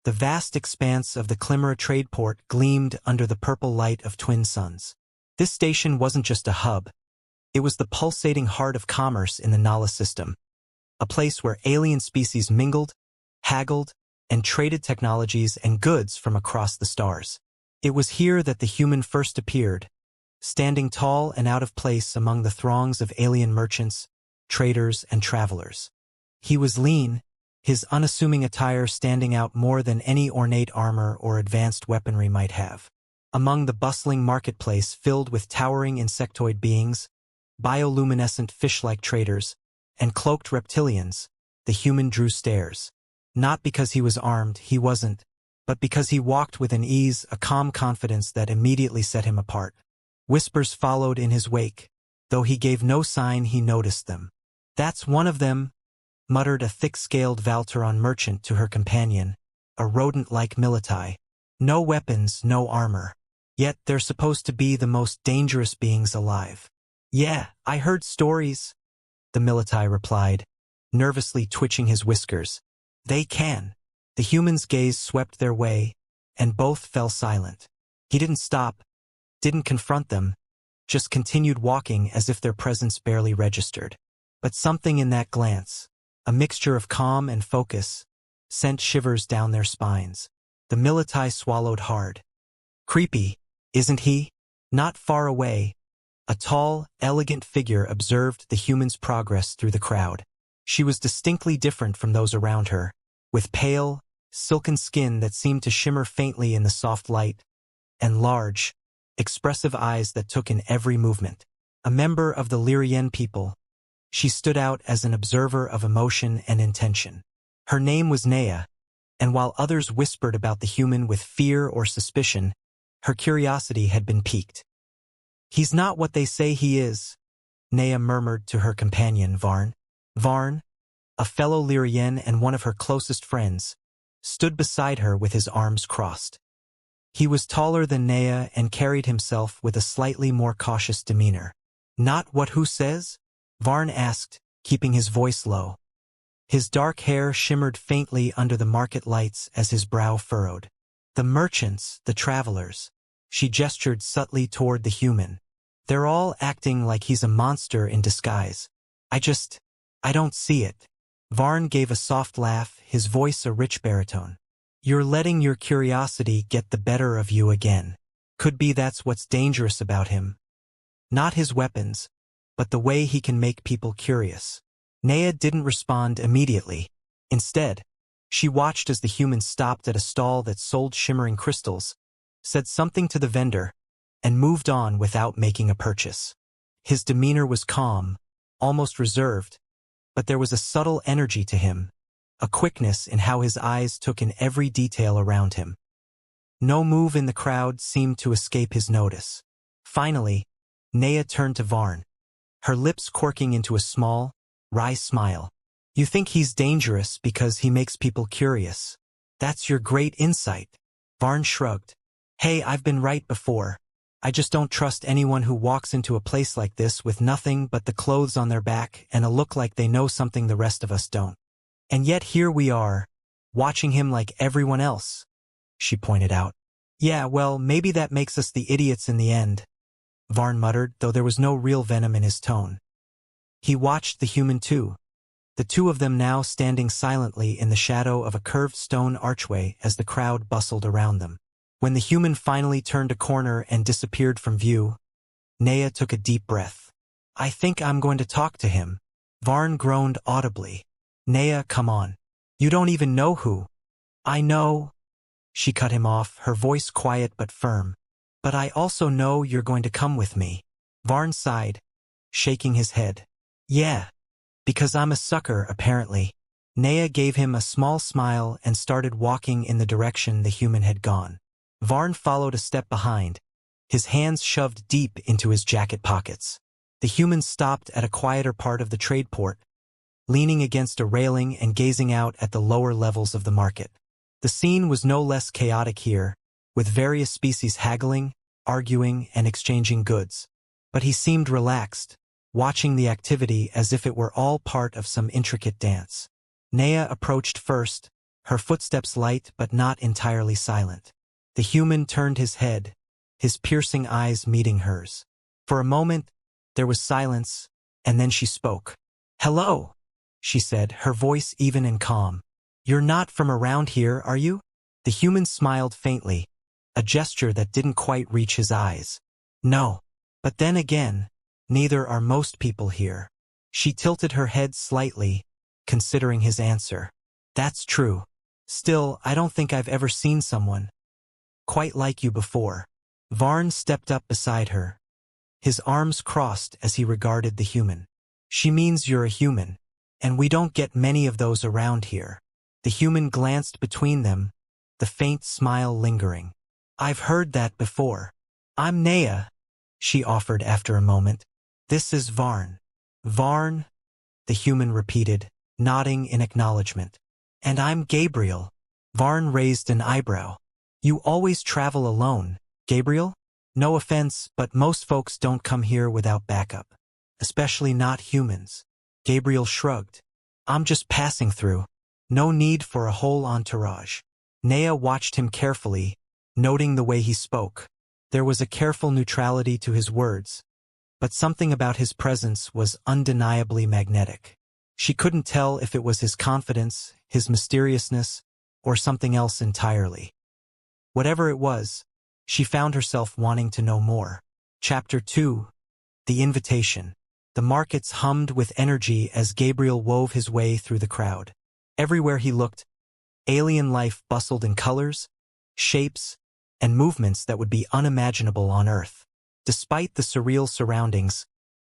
The vast expanse of the Climera trade port gleamed under the purple light of twin suns. This station wasn't just a hub. It was the pulsating heart of commerce in the Nala system, a place where alien species mingled, haggled, and traded technologies and goods from across the stars. It was here that the human first appeared, standing tall and out of place among the throngs of alien merchants, traders, and travelers. He was lean, his unassuming attire standing out more than any ornate armor or advanced weaponry might have. Among the bustling marketplace filled with towering insectoid beings, bioluminescent fish-like traders, and cloaked reptilians, the human drew stares. Not because he was armed, he wasn't, but because he walked with an ease, a calm confidence that immediately set him apart. Whispers followed in his wake, though he gave no sign he noticed them. "That's one of them," muttered a thick-scaled Valteron merchant to her companion, a rodent-like militai. "No weapons, no armor. Yet they're supposed to be the most dangerous beings alive." "Yeah, I heard stories," the militai replied, nervously twitching his whiskers. "They can." The human's gaze swept their way, and both fell silent. He didn't stop, didn't confront them, just continued walking as if their presence barely registered. But something in that glance, a mixture of calm and focus, sent shivers down their spines. The militai swallowed hard. "Creepy, isn't he?" Not far away, a tall, elegant figure observed the human's progress through the crowd. She was distinctly different from those around her, with pale, silken skin that seemed to shimmer faintly in the soft light, and large, expressive eyes that took in every movement. A member of the Lyrien people, she stood out as an observer of emotion and intention. Her name was Nea, and while others whispered about the human with fear or suspicion, her curiosity had been piqued. "He's not what they say he is," Nea murmured to her companion Varn. Varn, a fellow Lyrien and one of her closest friends, stood beside her with his arms crossed. He was taller than Nea and carried himself with a slightly more cautious demeanor. "Not what who says?" Varn asked, keeping his voice low. His dark hair shimmered faintly under the market lights as his brow furrowed. "The merchants, the travelers." She gestured subtly toward the human. "They're all acting like he's a monster in disguise. I don't see it." Varn gave a soft laugh, his voice a rich baritone. "You're letting your curiosity get the better of you again. Could be that's what's dangerous about him. Not his weapons, but the way he can make people curious." Nea didn't respond immediately. Instead, she watched as the human stopped at a stall that sold shimmering crystals, said something to the vendor, and moved on without making a purchase. His demeanor was calm, almost reserved, but there was a subtle energy to him, a quickness in how his eyes took in every detail around him. No move in the crowd seemed to escape his notice. Finally, Nea turned to Varn, her lips quirking into a small, wry smile. "You think he's dangerous because he makes people curious. That's your great insight." Varn shrugged. "Hey, I've been right before. I just don't trust anyone who walks into a place like this with nothing but the clothes on their back and a look like they know something the rest of us don't. And yet here we are, watching him like everyone else," she pointed out. "Yeah, well, maybe that makes us the idiots in the end," Varn muttered, though there was no real venom in his tone. He watched the human too, the two of them now standing silently in the shadow of a curved stone archway as the crowd bustled around them. When the human finally turned a corner and disappeared from view, Nea took a deep breath. "I think I'm going to talk to him." Varn groaned audibly. "Nea, come on. You don't even know who." "I know," she cut him off, her voice quiet but firm. "But I also know you're going to come with me." Varn sighed, shaking his head. "Yeah, because I'm a sucker, apparently." Nea gave him a small smile and started walking in the direction the human had gone. Varn followed a step behind, his hands shoved deep into his jacket pockets. The human stopped at a quieter part of the trade port, leaning against a railing and gazing out at the lower levels of the market. The scene was no less chaotic here, with various species haggling, arguing, and exchanging goods. But he seemed relaxed, watching the activity as if it were all part of some intricate dance. Nea approached first, her footsteps light but not entirely silent. The human turned his head, his piercing eyes meeting hers. For a moment, there was silence, and then she spoke. "Hello," she said, her voice even and calm. "You're not from around here, are you?" The human smiled faintly, a gesture that didn't quite reach his eyes. "No. But then again, neither are most people here." She tilted her head slightly, considering his answer. "That's true. Still, I don't think I've ever seen someone quite like you before." Varn stepped up beside her, his arms crossed as he regarded the human. "She means you're a human, and we don't get many of those around here." The human glanced between them, the faint smile lingering. "I've heard that before. I'm Nea," she offered after a moment. "This is Varn." "Varn," the human repeated, nodding in acknowledgement. "And I'm Gabriel." Varn raised an eyebrow. "You always travel alone, Gabriel? No offense, but most folks don't come here without backup. Especially not humans." Gabriel shrugged. "I'm just passing through. No need for a whole entourage." Nea watched him carefully, noting the way he spoke. There was a careful neutrality to his words, but something about his presence was undeniably magnetic. She couldn't tell if it was his confidence, his mysteriousness, or something else entirely. Whatever it was, she found herself wanting to know more. Chapter 2. The Invitation. The markets hummed with energy as Gabriel wove his way through the crowd. Everywhere he looked, alien life bustled in colors, shapes, and movements that would be unimaginable on Earth. Despite the surreal surroundings,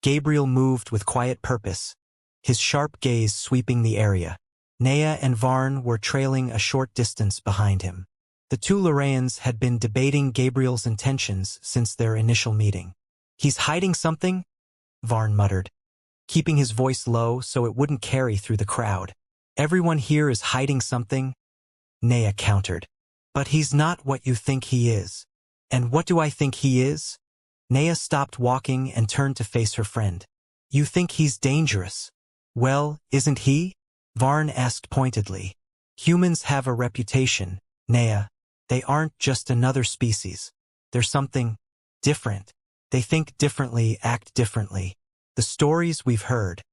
Gabriel moved with quiet purpose, his sharp gaze sweeping the area. Nea and Varn were trailing a short distance behind him. The two Lorraians had been debating Gabriel's intentions since their initial meeting. "He's hiding something?" Varn muttered, keeping his voice low so it wouldn't carry through the crowd. "Everyone here is hiding something," Nea countered. "But he's not what you think he is." "And what do I think he is?" Nea stopped walking and turned to face her friend. "You think he's dangerous." "Well, isn't he?" Varn asked pointedly. "Humans have a reputation, Nea. They aren't just another species. They're something different. They think differently, act differently. The stories we've heard."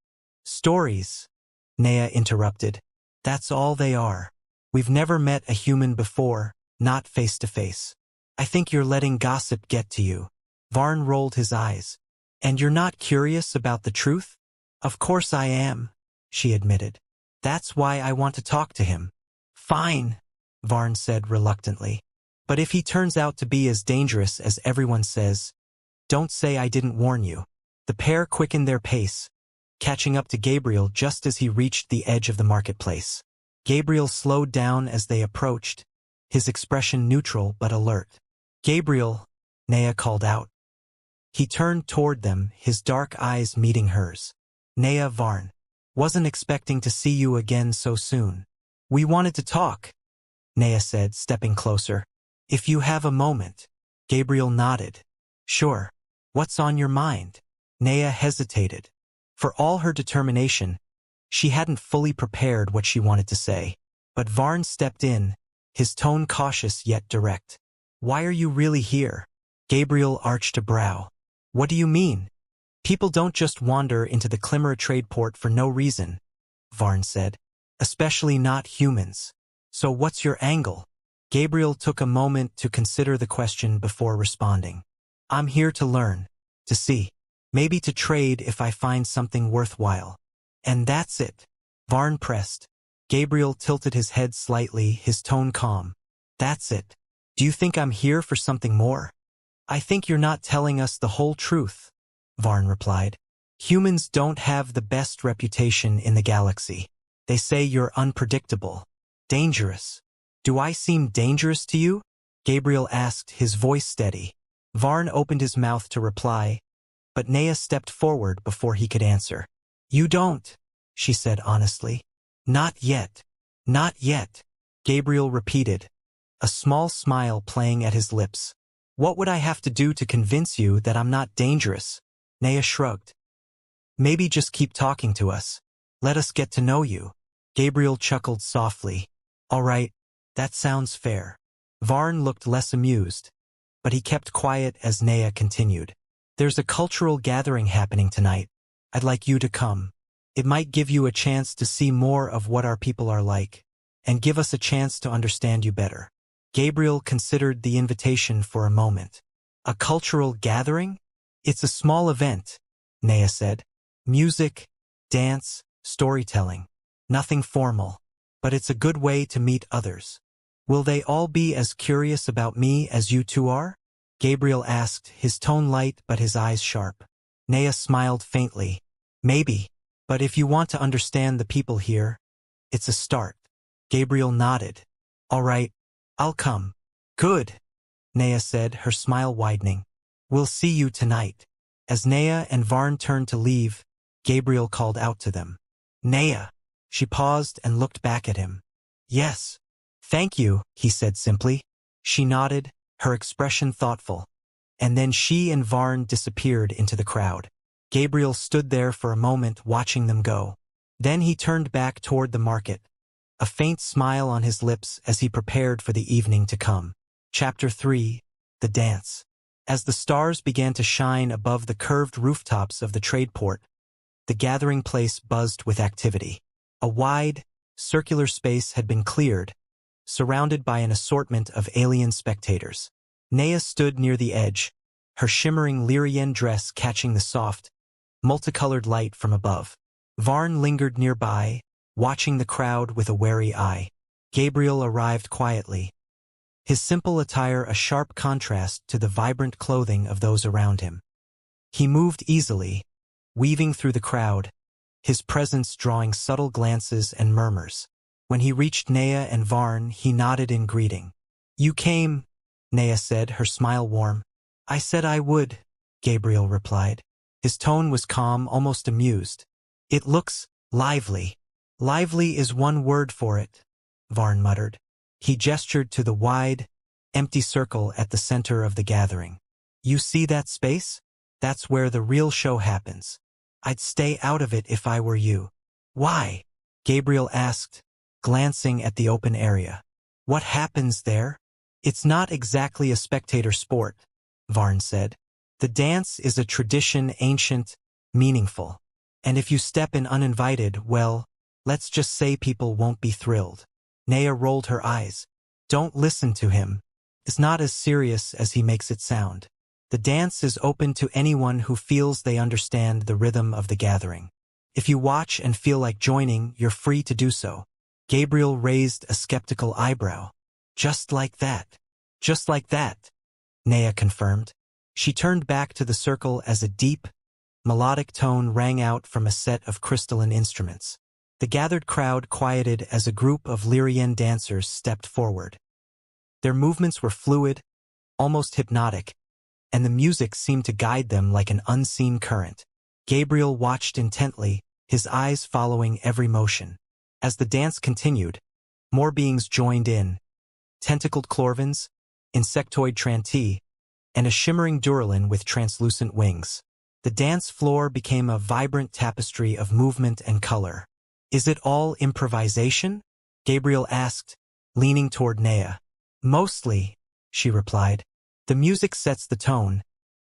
"Stories?" Nea interrupted. "That's all they are. We've never met a human before, not face to face. I think you're letting gossip get to you." Varn rolled his eyes. "And you're not curious about the truth?" "Of course I am," she admitted. "That's why I want to talk to him." "Fine," Varn said reluctantly. "But if he turns out to be as dangerous as everyone says, don't say I didn't warn you." The pair quickened their pace, catching up to Gabriel just as he reached the edge of the marketplace. Gabriel slowed down as they approached, his expression neutral but alert. "Gabriel," Nea called out. He turned toward them, his dark eyes meeting hers. "Nea, Varn. Wasn't expecting to see you again so soon." "We wanted to talk," Nea said, stepping closer. "If you have a moment." Gabriel nodded. "Sure. What's on your mind?" Nea hesitated. For all her determination, she hadn't fully prepared what she wanted to say. But Varn stepped in, his tone cautious yet direct. "Why are you really here?" Gabriel arched a brow. "What do you mean?" "People don't just wander into the Climera trade port for no reason," Varn said. "Especially not humans. So what's your angle?" Gabriel took a moment to consider the question before responding. "I'm here to learn, to see. Maybe to trade if I find something worthwhile. And that's it." Varn pressed. Gabriel tilted his head slightly, his tone calm. "That's it. Do you think I'm here for something more?" "I think you're not telling us the whole truth," Varn replied. "Humans don't have the best reputation in the galaxy. They say you're unpredictable, dangerous." "Do I seem dangerous to you?" Gabriel asked, his voice steady. Varn opened his mouth to reply, but Nea stepped forward before he could answer. "You don't," she said honestly. "Not yet. Not yet," Gabriel repeated, a small smile playing at his lips. "What would I have to do to convince you that I'm not dangerous?" Nea shrugged. "Maybe just keep talking to us. Let us get to know you." Gabriel chuckled softly. All right, that sounds fair. Varn looked less amused, but he kept quiet as Nea continued. There's a cultural gathering happening tonight. I'd like you to come. It might give you a chance to see more of what our people are like, and give us a chance to understand you better. Gabriel considered the invitation for a moment. A cultural gathering? It's a small event, Nea said. Music, dance, storytelling. Nothing formal, but it's a good way to meet others. Will they all be as curious about me as you two are? Gabriel asked, his tone light but his eyes sharp. Nea smiled faintly. Maybe, but if you want to understand the people here, it's a start. Gabriel nodded. All right, I'll come. Good, Nea said, her smile widening. We'll see you tonight. As Nea and Varn turned to leave, Gabriel called out to them. Nea. She paused and looked back at him. Yes. Thank you, he said simply. She nodded, her expression thoughtful. And then she and Varn disappeared into the crowd. Gabriel stood there for a moment watching them go. Then he turned back toward the market, a faint smile on his lips as he prepared for the evening to come. Chapter 3. The Dance. As the stars began to shine above the curved rooftops of the trade port, the gathering place buzzed with activity. A wide, circular space had been cleared, surrounded by an assortment of alien spectators. Nea stood near the edge, her shimmering Lyrian dress catching the soft, multicolored light from above. Varn lingered nearby, watching the crowd with a wary eye. Gabriel arrived quietly, his simple attire a sharp contrast to the vibrant clothing of those around him. He moved easily, weaving through the crowd, his presence drawing subtle glances and murmurs. When he reached Nea and Varn, he nodded in greeting. You came, Nea said, her smile warm. I said I would, Gabriel replied. His tone was calm, almost amused. It looks lively. Lively is one word for it, Varn muttered. He gestured to the wide, empty circle at the center of the gathering. You see that space? That's where the real show happens. I'd stay out of it if I were you. Why? Gabriel asked, glancing at the open area. What happens there? It's not exactly a spectator sport, Varn said. The dance is a tradition, ancient, meaningful. And if you step in uninvited, well, let's just say people won't be thrilled. Nea rolled her eyes. Don't listen to him. It's not as serious as he makes it sound. The dance is open to anyone who feels they understand the rhythm of the gathering. If you watch and feel like joining, you're free to do so. Gabriel raised a skeptical eyebrow. Just like that. Just like that, Nea confirmed. She turned back to the circle as a deep, melodic tone rang out from a set of crystalline instruments. The gathered crowd quieted as a group of Lyrian dancers stepped forward. Their movements were fluid, almost hypnotic, and the music seemed to guide them like an unseen current. Gabriel watched intently, his eyes following every motion. As the dance continued, more beings joined in. Tentacled Clorvins, insectoid Tranti, and a shimmering Duralin with translucent wings. The dance floor became a vibrant tapestry of movement and color. Is it all improvisation? Gabriel asked, leaning toward Nea. Mostly, she replied. The music sets the tone,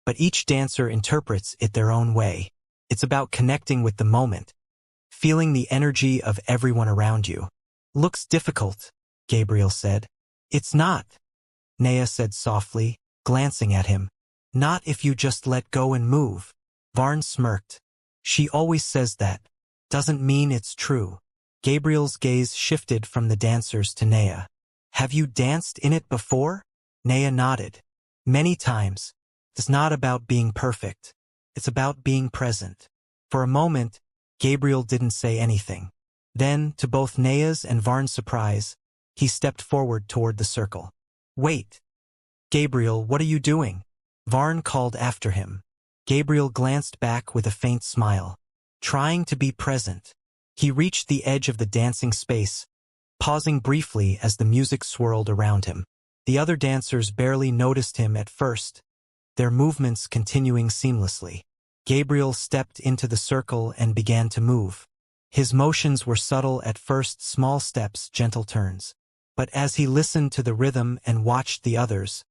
but each dancer interprets it their own way. It's about connecting with the moment, feeling the energy of everyone around you. Looks difficult, Gabriel said. It's not, Nea said softly, glancing at him. Not if you just let go and move. Varn smirked. She always says that. Doesn't mean it's true. Gabriel's gaze shifted from the dancers to Nea. Have you danced in it before? Nea nodded. Many times. It's not about being perfect. It's about being present. For a moment, Gabriel didn't say anything. Then, to both Nea's and Varn's surprise, he stepped forward toward the circle. Wait. Gabriel, what are you doing? Varn called after him. Gabriel glanced back with a faint smile. Trying to be present. He reached the edge of the dancing space, pausing briefly as the music swirled around him. The other dancers barely noticed him at first, their movements continuing seamlessly. Gabriel stepped into the circle and began to move. His motions were subtle at first, small steps, gentle turns. But as he listened to the rhythm and watched the others,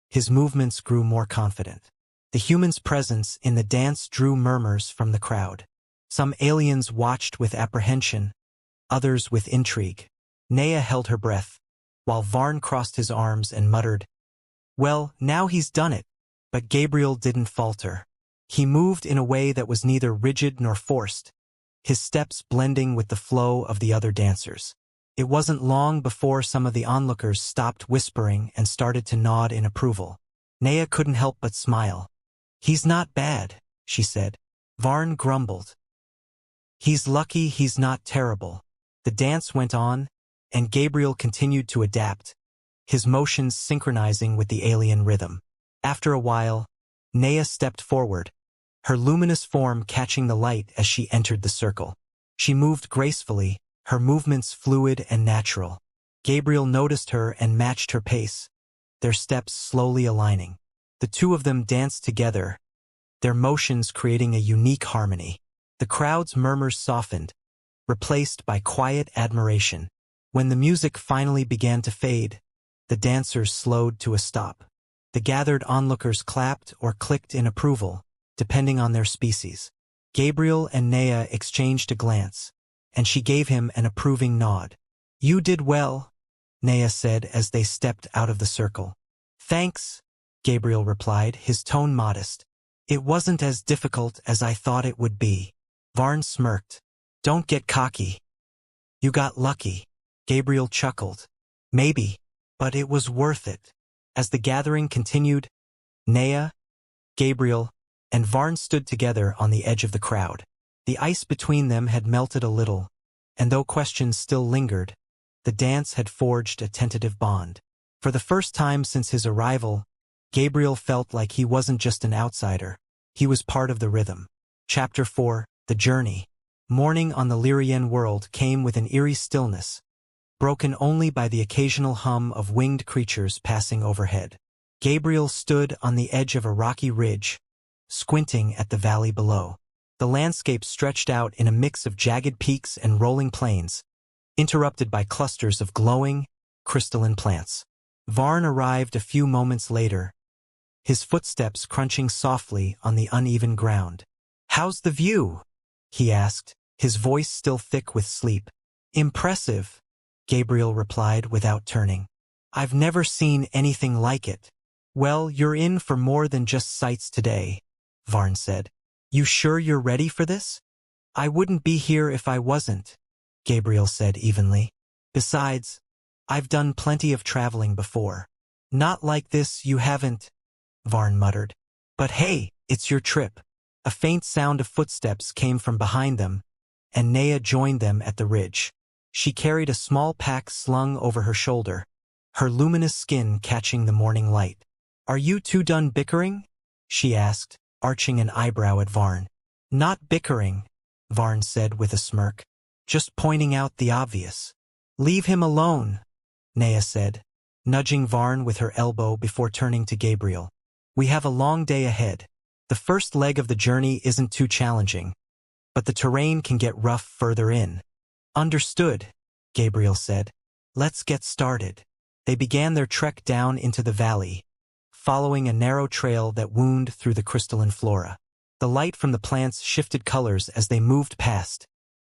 his movements grew more confident. The human's presence in the dance drew murmurs from the crowd. Some aliens watched with apprehension, others with intrigue. Nea held her breath, while Varn crossed his arms and muttered, "Well, now he's done it." But Gabriel didn't falter. He moved in a way that was neither rigid nor forced, his steps blending with the flow of the other dancers. It wasn't long before some of the onlookers stopped whispering and started to nod in approval. Nea couldn't help but smile. "He's not bad," she said. Varn grumbled. "He's lucky he's not terrible." The dance went on, and Gabriel continued to adapt, his motions synchronizing with the alien rhythm. After a while, Nea stepped forward, her luminous form catching the light as she entered the circle. She moved gracefully, her movements fluid and natural. Gabriel noticed her and matched her pace, their steps slowly aligning. The two of them danced together, their motions creating a unique harmony. The crowd's murmurs softened, replaced by quiet admiration. When the music finally began to fade, the dancers slowed to a stop. The gathered onlookers clapped or clicked in approval, depending on their species. Gabriel and Nea exchanged a glance, and she gave him an approving nod. "You did well," Nea said as they stepped out of the circle. "Thanks," Gabriel replied, his tone modest. "It wasn't as difficult as I thought it would be." Varn smirked. "Don't get cocky. You got lucky." Gabriel chuckled. "Maybe, but it was worth it." As the gathering continued, Nea, Gabriel, and Varn stood together on the edge of the crowd. The ice between them had melted a little, and though questions still lingered, the dance had forged a tentative bond. For the first time since his arrival, Gabriel felt like he wasn't just an outsider, he was part of the rhythm. Chapter 4, The Journey. Morning on the Lyrian world came with an eerie stillness, broken only by the occasional hum of winged creatures passing overhead. Gabriel stood on the edge of a rocky ridge, squinting at the valley below. The landscape stretched out in a mix of jagged peaks and rolling plains, interrupted by clusters of glowing, crystalline plants. Varn arrived a few moments later, his footsteps crunching softly on the uneven ground. "How's the view?" he asked, his voice still thick with sleep. "Impressive," Gabriel replied without turning. "I've never seen anything like it." "Well, you're in for more than just sights today," Varn said. "You sure you're ready for this?" "I wouldn't be here if I wasn't," Gabriel said evenly. "Besides, I've done plenty of traveling before." "Not like this, you haven't," Varn muttered. "But hey, it's your trip." A faint sound of footsteps came from behind them, and Nea joined them at the ridge. She carried a small pack slung over her shoulder, her luminous skin catching the morning light. "Are you two done bickering?" she asked, arching an eyebrow at Varn. "Not bickering," Varn said with a smirk. "Just pointing out the obvious." "Leave him alone," Nea said, nudging Varn with her elbow before turning to Gabriel. "We have a long day ahead. The first leg of the journey isn't too challenging, but the terrain can get rough further in." "Understood," Gabriel said. "Let's get started." They began their trek down into the valley, following a narrow trail that wound through the crystalline flora. The light from the plants shifted colors as they moved past,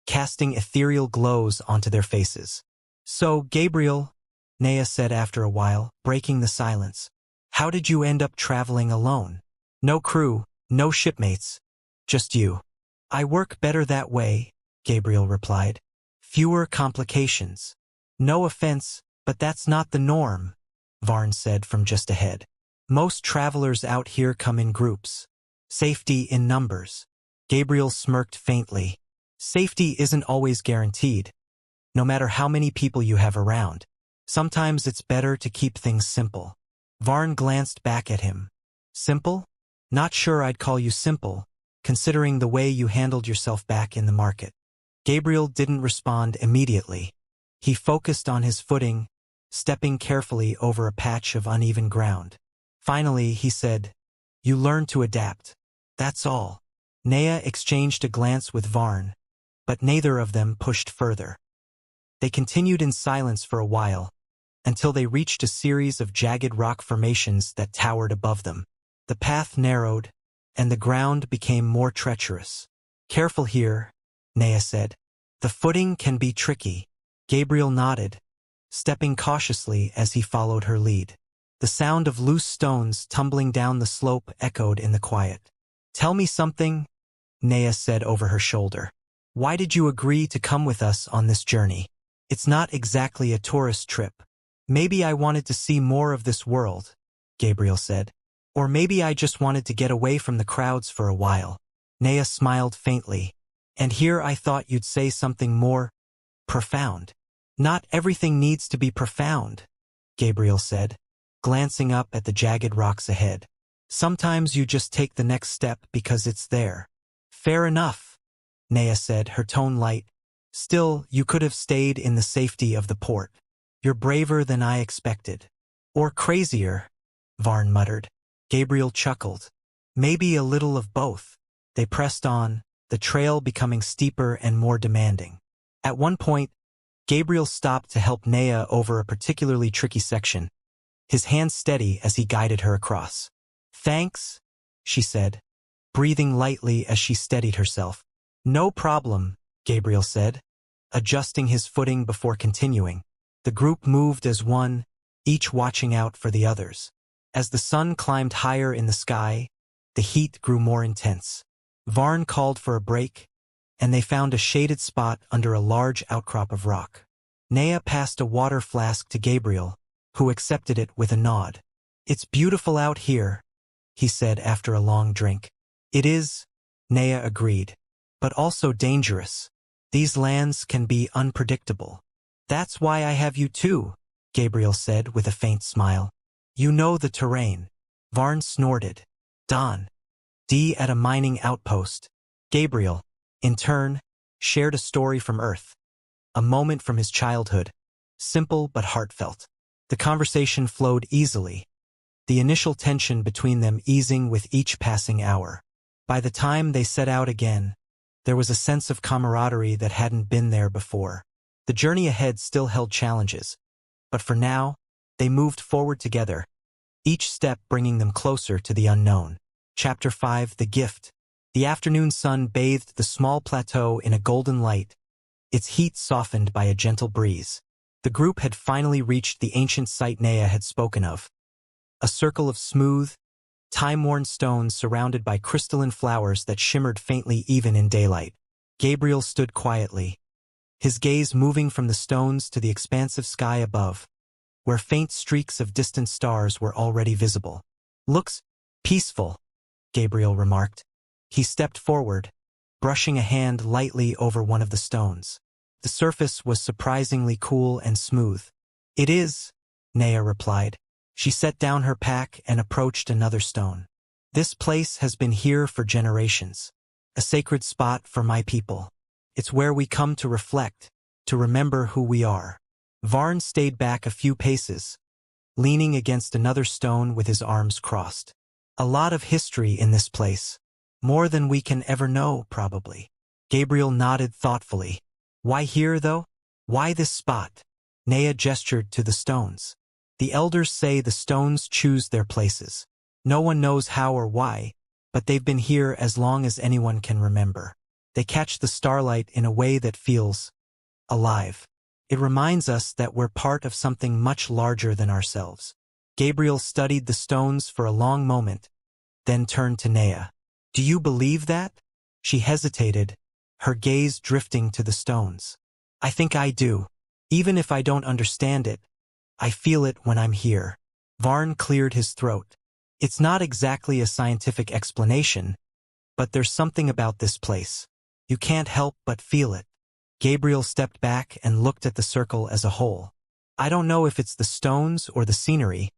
casting ethereal glows onto their faces. "So, Gabriel," Nea said after a while, breaking the silence, "how did you end up traveling alone? No crew, no shipmates, just you." "I work better that way," Gabriel replied. "Fewer complications." "No offense, but that's not the norm," Varn said from just ahead. "Most travelers out here come in groups. Safety in numbers." Gabriel smirked faintly. "Safety isn't always guaranteed, no matter how many people you have around. Sometimes it's better to keep things simple." Varn glanced back at him. "Simple? Not sure I'd call you simple, considering the way you handled yourself back in the market." Gabriel didn't respond immediately. He focused on his footing, stepping carefully over a patch of uneven ground. Finally, he said, "You learn to adapt. That's all." Nea exchanged a glance with Varn, but neither of them pushed further. They continued in silence for a while, until they reached a series of jagged rock formations that towered above them. The path narrowed, and the ground became more treacherous. "Careful here," Nea said. "The footing can be tricky." Gabriel nodded, stepping cautiously as he followed her lead. The sound of loose stones tumbling down the slope echoed in the quiet. "Tell me something," Nea said over her shoulder. "Why did you agree to come with us on this journey? It's not exactly a tourist trip." "Maybe I wanted to see more of this world," Gabriel said. "Or maybe I just wanted to get away from the crowds for a while." Nea smiled faintly. "And here I thought you'd say something more profound." "Not everything needs to be profound," Gabriel said, glancing up at the jagged rocks ahead. "Sometimes you just take the next step because it's there." "Fair enough," Nea said, her tone light. "Still, you could have stayed in the safety of the port." "You're braver than I expected." "Or crazier," Varn muttered. Gabriel chuckled. "Maybe a little of both." They pressed on, the trail becoming steeper and more demanding. At one point, Gabriel stopped to help Nea over a particularly tricky section, his hand steady as he guided her across. "Thanks," she said, breathing lightly as she steadied herself. "No problem," Gabriel said, adjusting his footing before continuing. The group moved as one, each watching out for the others. As the sun climbed higher in the sky, the heat grew more intense. Varn called for a break, and they found a shaded spot under a large outcrop of rock. Nea passed a water flask to Gabriel, who accepted it with a nod. "It's beautiful out here," he said after a long drink. "It is," Nea agreed, "but also dangerous. These lands can be unpredictable." "That's why I have you too," Gabriel said with a faint smile. "You know the terrain." Varn snorted. D at a mining outpost. Gabriel, in turn, shared a story from Earth, a moment from his childhood, simple but heartfelt. The conversation flowed easily, the initial tension between them easing with each passing hour. By the time they set out again, there was a sense of camaraderie that hadn't been there before. The journey ahead still held challenges, but for now, they moved forward together, each step bringing them closer to the unknown. Chapter 5: The Gift. The afternoon sun bathed the small plateau in a golden light, its heat softened by a gentle breeze. The group had finally reached the ancient site Nea had spoken of. A circle of smooth, time-worn stones surrounded by crystalline flowers that shimmered faintly even in daylight. Gabriel stood quietly, his gaze moving from the stones to the expansive sky above, where faint streaks of distant stars were already visible. "Looks peaceful," Gabriel remarked. He stepped forward, brushing a hand lightly over one of the stones. The surface was surprisingly cool and smooth. "It is," Nea replied. She set down her pack and approached another stone. "This place has been here for generations. A sacred spot for my people. It's where we come to reflect, to remember who we are." Varn stayed back a few paces, leaning against another stone with his arms crossed. "A lot of history in this place. More than we can ever know, probably." Gabriel nodded thoughtfully. "Why here, though? Why this spot?" Nea gestured to the stones. "The elders say the stones choose their places. No one knows how or why, but they've been here as long as anyone can remember. They catch the starlight in a way that feels alive. It reminds us that we're part of something much larger than ourselves." Gabriel studied the stones for a long moment, then turned to Nea. "Do you believe that?" She hesitated, her gaze drifting to the stones. "I think I do. Even if I don't understand it, I feel it when I'm here." Varn cleared his throat. "It's not exactly a scientific explanation, but there's something about this place. You can't help but feel it." Gabriel stepped back and looked at the circle as a whole. "I don't know if it's the stones or the scenery,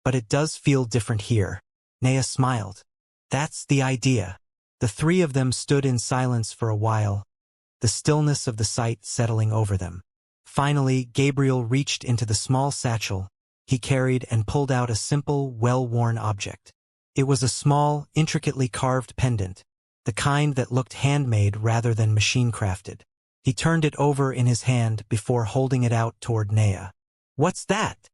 but it does feel different here." Nea smiled. "That's the idea." The three of them stood in silence for a while, the stillness of the site settling over them. Finally, Gabriel reached into the small satchel he carried and pulled out a simple, well-worn object. It was a small, intricately carved pendant, the kind that looked handmade rather than machine-crafted. He turned it over in his hand before holding it out toward Nea. "What's that?"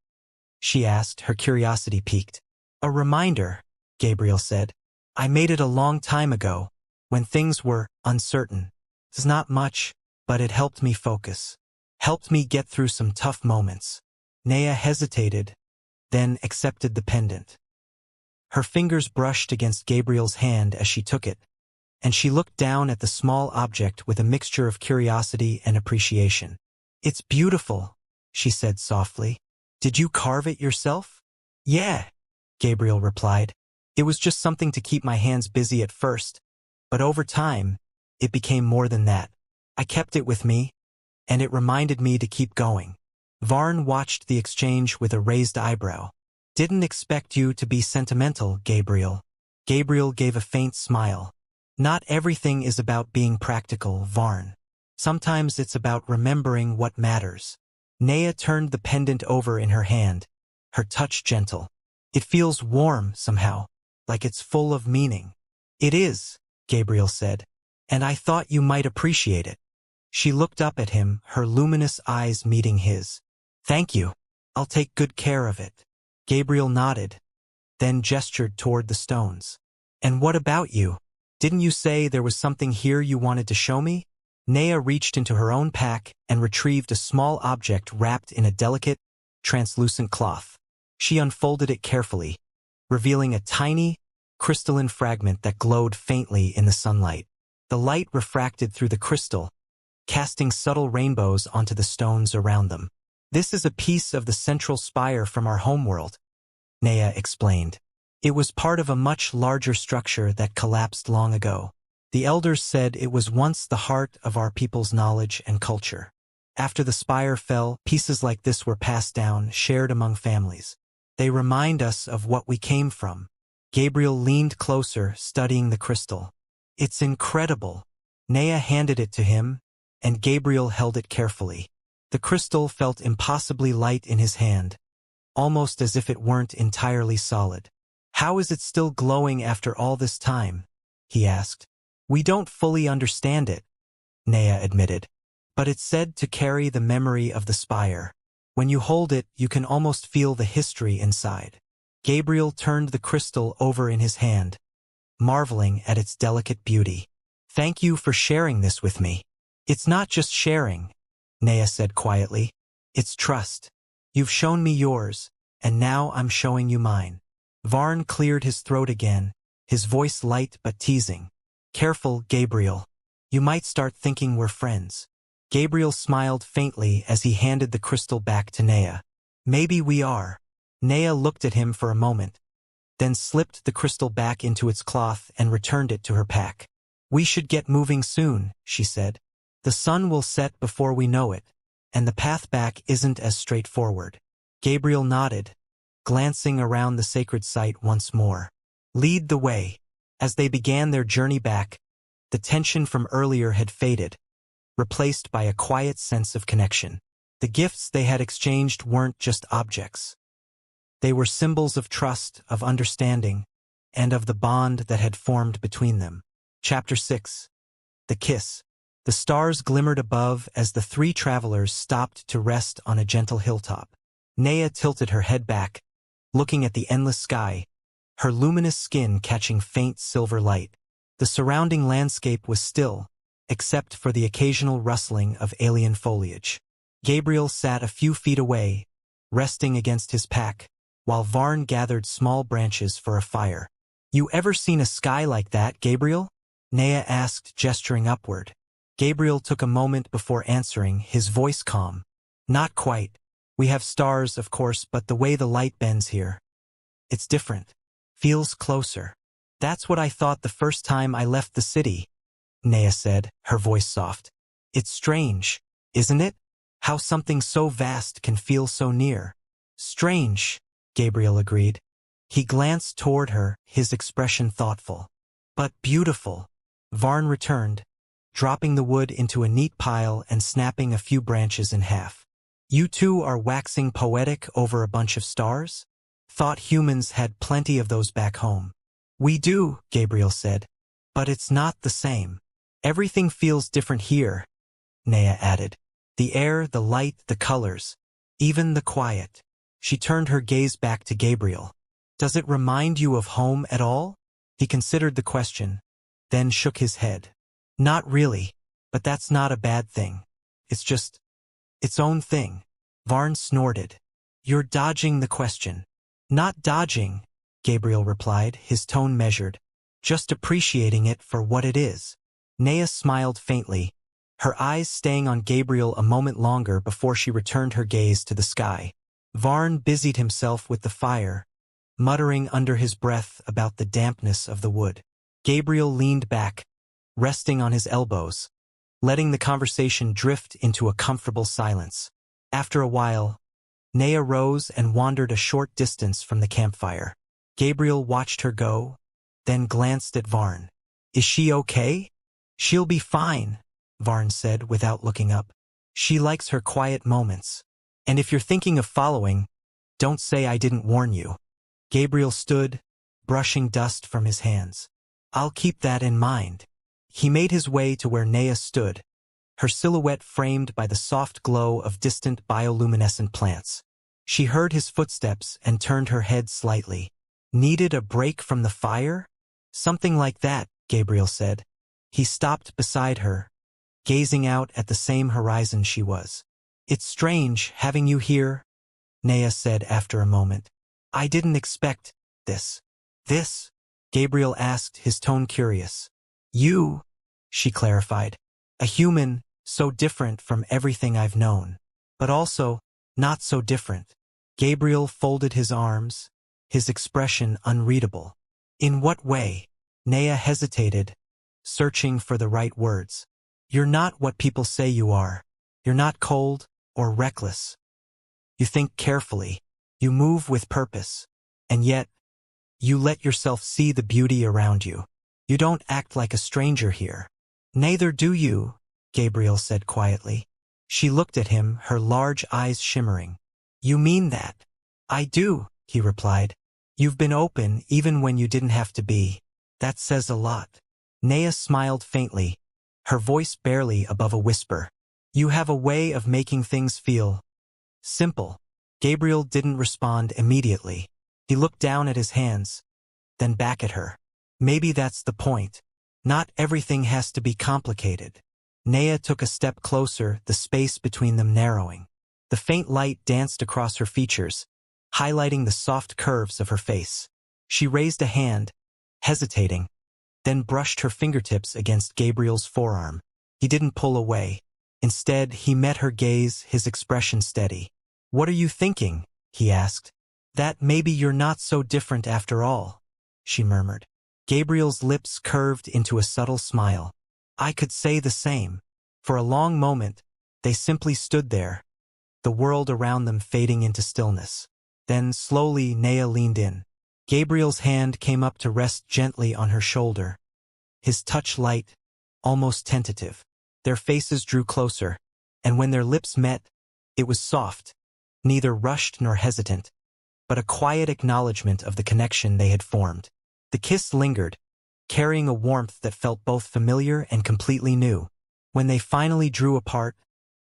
she asked, her curiosity piqued. A reminder, Gabriel said. I made it a long time ago, when things were uncertain. It's not much, but it helped me focus. Helped me get through some tough moments. Naya hesitated, then accepted the pendant. Her fingers brushed against Gabriel's hand as she took it, and she looked down at the small object with a mixture of curiosity and appreciation. It's beautiful, she said softly. Did you carve it yourself? Yeah, Gabriel replied. It was just something to keep my hands busy at first, but over time, it became more than that. I kept it with me, and it reminded me to keep going. Varn watched the exchange with a raised eyebrow. Didn't expect you to be sentimental, Gabriel. Gabriel gave a faint smile. Not everything is about being practical, Varn. Sometimes it's about remembering what matters. Naya turned the pendant over in her hand, her touch gentle. It feels warm somehow, like it's full of meaning. It is, Gabriel said, and I thought you might appreciate it. She looked up at him, her luminous eyes meeting his. Thank you. I'll take good care of it. Gabriel nodded, then gestured toward the stones. And what about you? Didn't you say there was something here you wanted to show me? Naya reached into her own pack and retrieved a small object wrapped in a delicate, translucent cloth. She unfolded it carefully, revealing a tiny, crystalline fragment that glowed faintly in the sunlight. The light refracted through the crystal, casting subtle rainbows onto the stones around them. This is a piece of the central spire from our homeworld, Naya explained. It was part of a much larger structure that collapsed long ago. The elders said it was once the heart of our people's knowledge and culture. After the spire fell, pieces like this were passed down, shared among families. They remind us of what we came from. Gabriel leaned closer, studying the crystal. It's incredible. Naya handed it to him, and Gabriel held it carefully. The crystal felt impossibly light in his hand, almost as if it weren't entirely solid. How is it still glowing after all this time? He asked. We don't fully understand it, Naya admitted, but it's said to carry the memory of the spire. When you hold it, you can almost feel the history inside. Gabriel turned the crystal over in his hand, marveling at its delicate beauty. Thank you for sharing this with me. It's not just sharing, Naya said quietly. It's trust. You've shown me yours, and now I'm showing you mine. Varn cleared his throat again, his voice light but teasing. Careful, Gabriel. You might start thinking we're friends. Gabriel smiled faintly as he handed the crystal back to Naya. Maybe we are. Naya looked at him for a moment, then slipped the crystal back into its cloth and returned it to her pack. We should get moving soon, she said. The sun will set before we know it, and the path back isn't as straightforward. Gabriel nodded, glancing around the sacred site once more. Lead the way. As they began their journey back, the tension from earlier had faded, replaced by a quiet sense of connection. The gifts they had exchanged weren't just objects. They were symbols of trust, of understanding, and of the bond that had formed between them. Chapter 6. The Kiss. The stars glimmered above as the three travelers stopped to rest on a gentle hilltop. Naya tilted her head back, looking at the endless sky, her luminous skin catching faint silver light. The surrounding landscape was still, except for the occasional rustling of alien foliage. Gabriel sat a few feet away, resting against his pack, while Varn gathered small branches for a fire. You ever seen a sky like that, Gabriel? Naya asked, gesturing upward. Gabriel took a moment before answering, his voice calm. Not quite. We have stars, of course, but the way the light bends here, it's different. Feels closer. That's what I thought the first time I left the city, Naya said, her voice soft. It's strange, isn't it? How something so vast can feel so near. Strange, Gabriel agreed. He glanced toward her, his expression thoughtful. But beautiful, Varn returned, dropping the wood into a neat pile and snapping a few branches in half. You two are waxing poetic over a bunch of stars? Thought humans had plenty of those back home. We do, Gabriel said, but it's not the same. Everything feels different here, Naya added. The air, the light, the colors, even the quiet. She turned her gaze back to Gabriel. Does it remind you of home at all? He considered the question, then shook his head. Not really, but that's not a bad thing. It's just its own thing. Varn snorted. You're dodging the question. Not dodging, Gabriel replied, his tone measured. Just appreciating it for what it is. Nea smiled faintly, her eyes staying on Gabriel a moment longer before she returned her gaze to the sky. Varn busied himself with the fire, muttering under his breath about the dampness of the wood. Gabriel leaned back, resting on his elbows, letting the conversation drift into a comfortable silence. After a while, Nea rose and wandered a short distance from the campfire. Gabriel watched her go, then glanced at Varn. Is she okay? She'll be fine, Varn said without looking up. She likes her quiet moments. And if you're thinking of following, don't say I didn't warn you. Gabriel stood, brushing dust from his hands. I'll keep that in mind. He made his way to where Nea stood, her silhouette framed by the soft glow of distant bioluminescent plants. She heard his footsteps and turned her head slightly. Needed a break from the fire? Something like that, Gabriel said. He stopped beside her, gazing out at the same horizon she was. It's strange having you here, Nea said after a moment. I didn't expect this. This? Gabriel asked, his tone curious. You, she clarified. A human, so different from everything I've known. But also, not so different. Gabriel folded his arms, his expression unreadable. In what way? Nea hesitated, searching for the right words. You're not what people say you are. You're not cold or reckless. You think carefully. You move with purpose. And yet, you let yourself see the beauty around you. You don't act like a stranger here. Neither do you, Gabriel said quietly. She looked at him, her large eyes shimmering. You mean that? I do, he replied. You've been open even when you didn't have to be. That says a lot. Nea smiled faintly, her voice barely above a whisper. You have a way of making things feel simple. Gabriel didn't respond immediately. He looked down at his hands, then back at her. Maybe that's the point. Not everything has to be complicated. Nea took a step closer, the space between them narrowing. The faint light danced across her features, highlighting the soft curves of her face. She raised a hand, hesitating, then brushed her fingertips against Gabriel's forearm. He didn't pull away. Instead, he met her gaze, his expression steady. What are you thinking? He asked. That maybe you're not so different after all, she murmured. Gabriel's lips curved into a subtle smile. I could say the same. For a long moment, they simply stood there, the world around them fading into stillness. Then, slowly, Nea leaned in. Gabriel's hand came up to rest gently on her shoulder, his touch light, almost tentative. Their faces drew closer, and when their lips met, it was soft, neither rushed nor hesitant, but a quiet acknowledgement of the connection they had formed. The kiss lingered, carrying a warmth that felt both familiar and completely new. When they finally drew apart,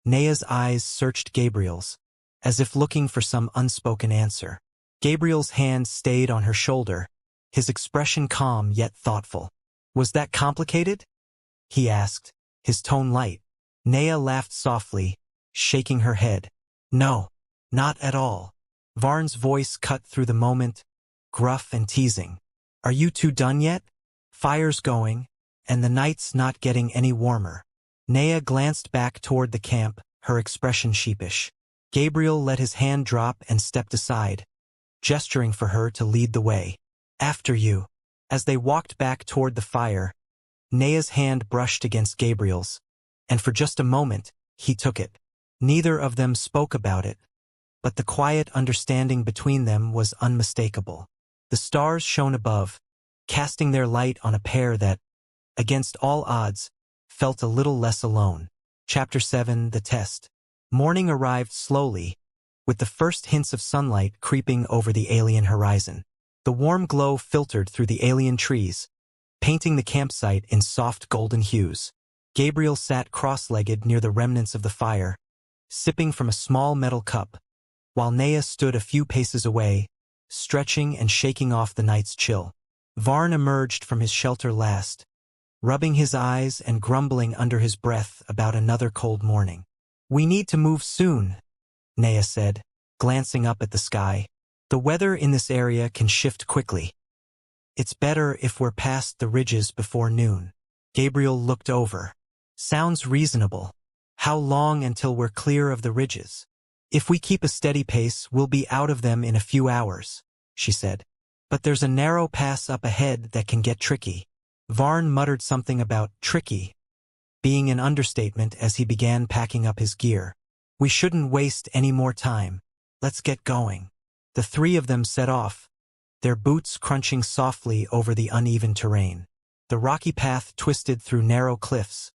Nea's eyes searched Gabriel's, as if looking for some unspoken answer. Gabriel's hand stayed on her shoulder, his expression calm yet thoughtful. Was that complicated? He asked, his tone light. Nea laughed softly, shaking her head. No, not at all. Varn's voice cut through the moment, gruff and teasing. Are you two done yet? Fire's going, and the night's not getting any warmer. Nea glanced back toward the camp, her expression sheepish. Gabriel let his hand drop and stepped aside, gesturing for her to lead the way. After you. As they walked back toward the fire, Nea's hand brushed against Gabriel's, and for just a moment, he took it. Neither of them spoke about it, but the quiet understanding between them was unmistakable. The stars shone above, casting their light on a pair that, against all odds, felt a little less alone. Chapter 7: The Test. Morning arrived slowly, with the first hints of sunlight creeping over the alien horizon. The warm glow filtered through the alien trees, painting the campsite in soft golden hues. Gabriel sat cross-legged near the remnants of the fire, sipping from a small metal cup, while Nea stood a few paces away, stretching and shaking off the night's chill. Varn emerged from his shelter last, rubbing his eyes and grumbling under his breath about another cold morning. "We need to move soon," Nea said, glancing up at the sky. "The weather in this area can shift quickly. It's better if we're past the ridges before noon." Gabriel looked over. "Sounds reasonable. How long until we're clear of the ridges?" "If we keep a steady pace, we'll be out of them in a few hours," she said. "But there's a narrow pass up ahead that can get tricky." Varn muttered something about tricky being an understatement as he began packing up his gear. "We shouldn't waste any more time. Let's get going." The three of them set off, their boots crunching softly over the uneven terrain. The rocky path twisted through narrow cliffs,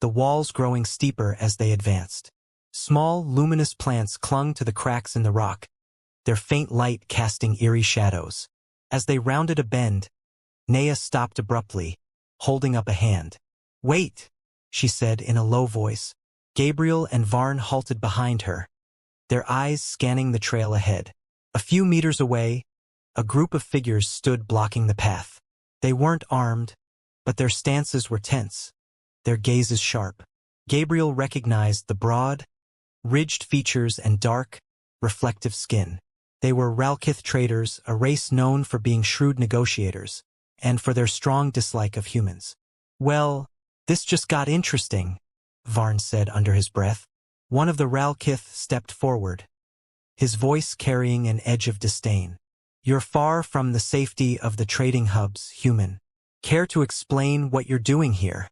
the walls growing steeper as they advanced. Small, luminous plants clung to the cracks in the rock, their faint light casting eerie shadows. As they rounded a bend, Nea stopped abruptly, holding up a hand. "Wait," she said in a low voice. Gabriel and Varn halted behind her, their eyes scanning the trail ahead. A few meters away, a group of figures stood blocking the path. They weren't armed, but their stances were tense, their gazes sharp. Gabriel recognized the broad, ridged features and dark, reflective skin. They were Ralkith traders, a race known for being shrewd negotiators, and for their strong dislike of humans. "Well, this just got interesting," Varn said under his breath. One of the Ralkith stepped forward, his voice carrying an edge of disdain. "You're far from the safety of the trading hubs, human. Care to explain what you're doing here?"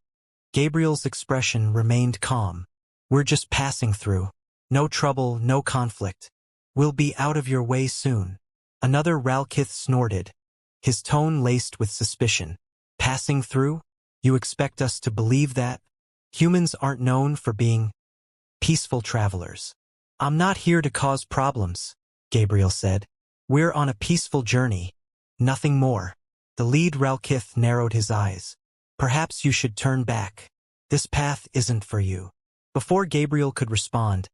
Gabriel's expression remained calm. "We're just passing through. No trouble, no conflict. We'll be out of your way soon." Another Ralkith snorted, his tone laced with suspicion. "Passing through? You expect us to believe that? Humans aren't known for being peaceful travelers." "I'm not here to cause problems," Gabriel said. "We're on a peaceful journey, nothing more." The lead Ralkith narrowed his eyes. "Perhaps you should turn back. This path isn't for you." Before Gabriel could respond,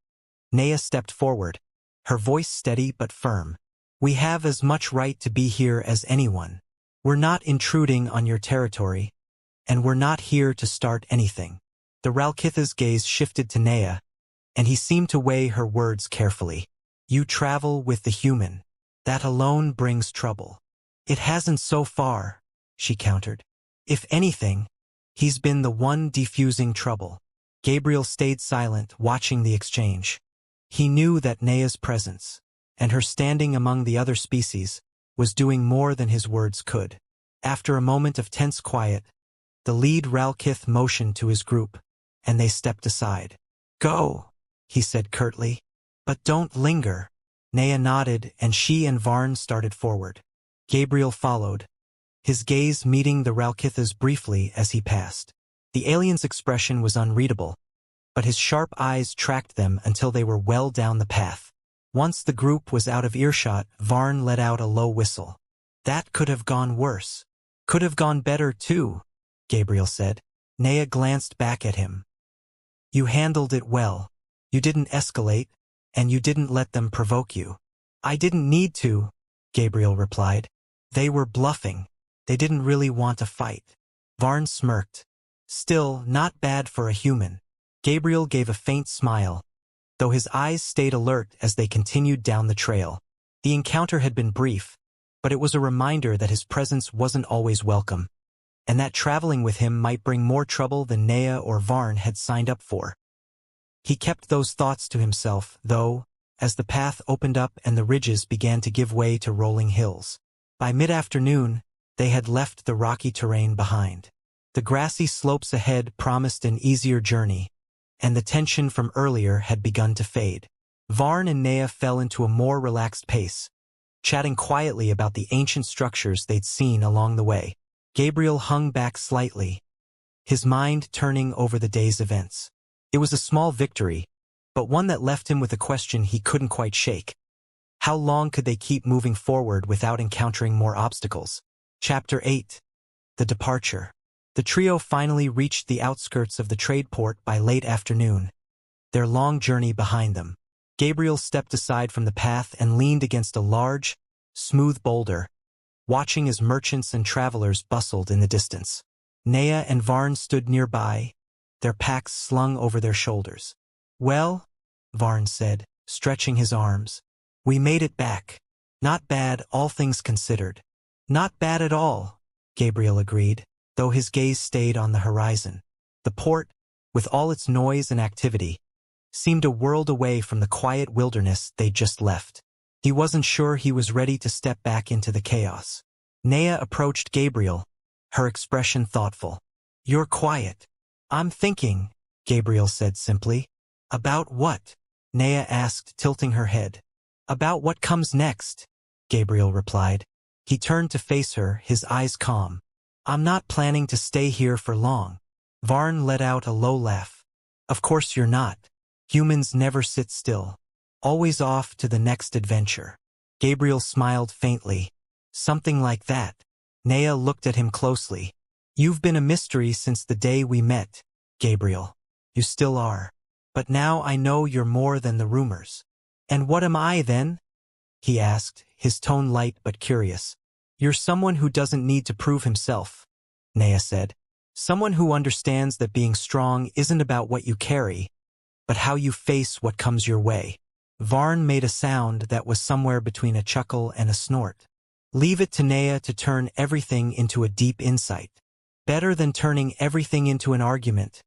Nea stepped forward, her voice steady but firm. "We have as much right to be here as anyone. We're not intruding on your territory, and we're not here to start anything." The Ralkith's gaze shifted to Nea, and he seemed to weigh her words carefully. "You travel with the human. That alone brings trouble." "It hasn't so far," she countered. "If anything, he's been the one defusing trouble." Gabriel stayed silent, watching the exchange. He knew that Nea's presence, and her standing among the other species, was doing more than his words could. After a moment of tense quiet, the lead Ralkith motioned to his group, and they stepped aside. "Go," he said curtly. "But don't linger." Nea nodded, and she and Varn started forward. Gabriel followed, his gaze meeting the Ralkith's briefly as he passed. The alien's expression was unreadable, but his sharp eyes tracked them until they were well down the path. Once the group was out of earshot, Varn let out a low whistle. "That could have gone worse." "Could have gone better, too," Gabriel said. Nea glanced back at him. "You handled it well. You didn't escalate, and you didn't let them provoke you." "I didn't need to," Gabriel replied. "They were bluffing. They didn't really want to fight." Varn smirked. "Still, not bad for a human." Gabriel gave a faint smile, though his eyes stayed alert as they continued down the trail. The encounter had been brief, but it was a reminder that his presence wasn't always welcome, and that traveling with him might bring more trouble than Nea or Varn had signed up for. He kept those thoughts to himself, though, as the path opened up and the ridges began to give way to rolling hills. By mid-afternoon, they had left the rocky terrain behind. The grassy slopes ahead promised an easier journey, and the tension from earlier had begun to fade. Varn and Nea fell into a more relaxed pace, chatting quietly about the ancient structures they'd seen along the way. Gabriel hung back slightly, his mind turning over the day's events. It was a small victory, but one that left him with a question he couldn't quite shake. How long could they keep moving forward without encountering more obstacles? Chapter 8. The Departure. The trio finally reached the outskirts of the trade port by late afternoon, their long journey behind them. Gabriel stepped aside from the path and leaned against a large, smooth boulder, watching as merchants and travelers bustled in the distance. Nea and Varn stood nearby, their packs slung over their shoulders. "Well," Varn said, stretching his arms, "we made it back. Not bad, all things considered." "Not bad at all," Gabriel agreed, though his gaze stayed on the horizon. The port, with all its noise and activity, seemed a world away from the quiet wilderness they'd just left. He wasn't sure he was ready to step back into the chaos. Nea approached Gabriel, her expression thoughtful. "You're quiet." "I'm thinking," Gabriel said simply. "About what?" Nea asked, tilting her head. "About what comes next," Gabriel replied. He turned to face her, his eyes calm. "I'm not planning to stay here for long." Varn let out a low laugh. "Of course you're not. Humans never sit still. Always off to the next adventure." Gabriel smiled faintly. "Something like that." Nea looked at him closely. "You've been a mystery since the day we met, Gabriel. You still are. But now I know you're more than the rumors." "And what am I then?" he asked, his tone light but curious. "You're someone who doesn't need to prove himself," Nea said. "Someone who understands that being strong isn't about what you carry, but how you face what comes your way." Varn made a sound that was somewhere between a chuckle and a snort. "Leave it to Nea to turn everything into a deep insight. Better than turning everything into an argument,"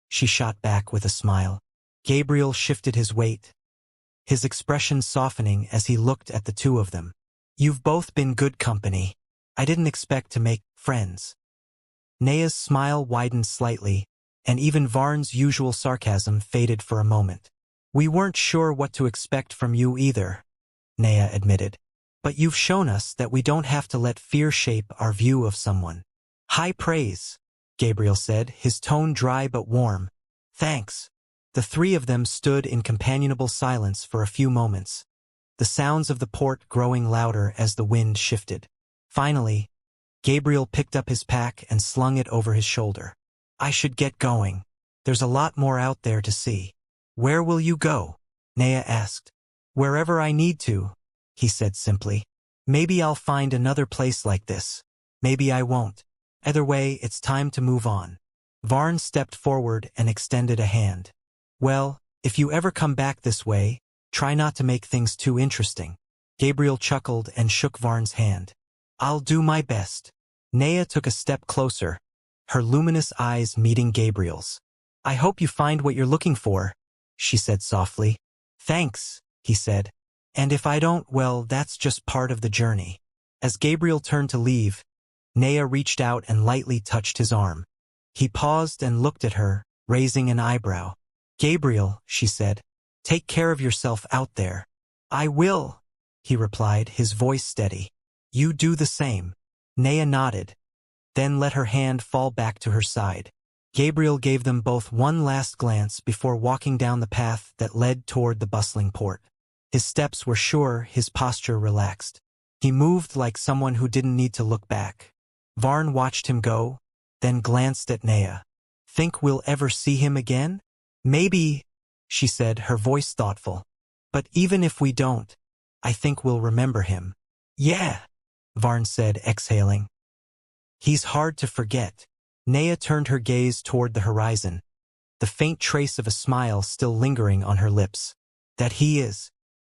she shot back with a smile. Gabriel shifted his weight, his expression softening as he looked at the two of them. "You've both been good company. I didn't expect to make friends." Nea's smile widened slightly, and even Varn's usual sarcasm faded for a moment. "We weren't sure what to expect from you either," Nea admitted. "But you've shown us that we don't have to let fear shape our view of someone." "High praise," Gabriel said, his tone dry but warm. "Thanks." The three of them stood in companionable silence for a few moments, the sounds of the port growing louder as the wind shifted. Finally, Gabriel picked up his pack and slung it over his shoulder. "I should get going. There's a lot more out there to see." "Where will you go?" Nea asked. "Wherever I need to," he said simply. "Maybe I'll find another place like this. Maybe I won't. Either way, it's time to move on." Varn stepped forward and extended a hand. "Well, if you ever come back this way, try not to make things too interesting." Gabriel chuckled and shook Varn's hand. "I'll do my best." Nea took a step closer, her luminous eyes meeting Gabriel's. "I hope you find what you're looking for," she said softly. "Thanks," he said. "And if I don't, well, that's just part of the journey." As Gabriel turned to leave, Nea reached out and lightly touched his arm. He paused and looked at her, raising an eyebrow. "Gabriel," she said, "take care of yourself out there." "I will," he replied, his voice steady. "You do the same." Nea nodded, then let her hand fall back to her side. Gabriel gave them both one last glance before walking down the path that led toward the bustling port. His steps were sure, his posture relaxed. He moved like someone who didn't need to look back. Varn watched him go, then glanced at Nea. "Think we'll ever see him again?" "Maybe," she said, her voice thoughtful. "But even if we don't, I think we'll remember him." "Yeah," Varn said, exhaling. "He's hard to forget." Nea turned her gaze toward the horizon, the faint trace of a smile still lingering on her lips. "That he is."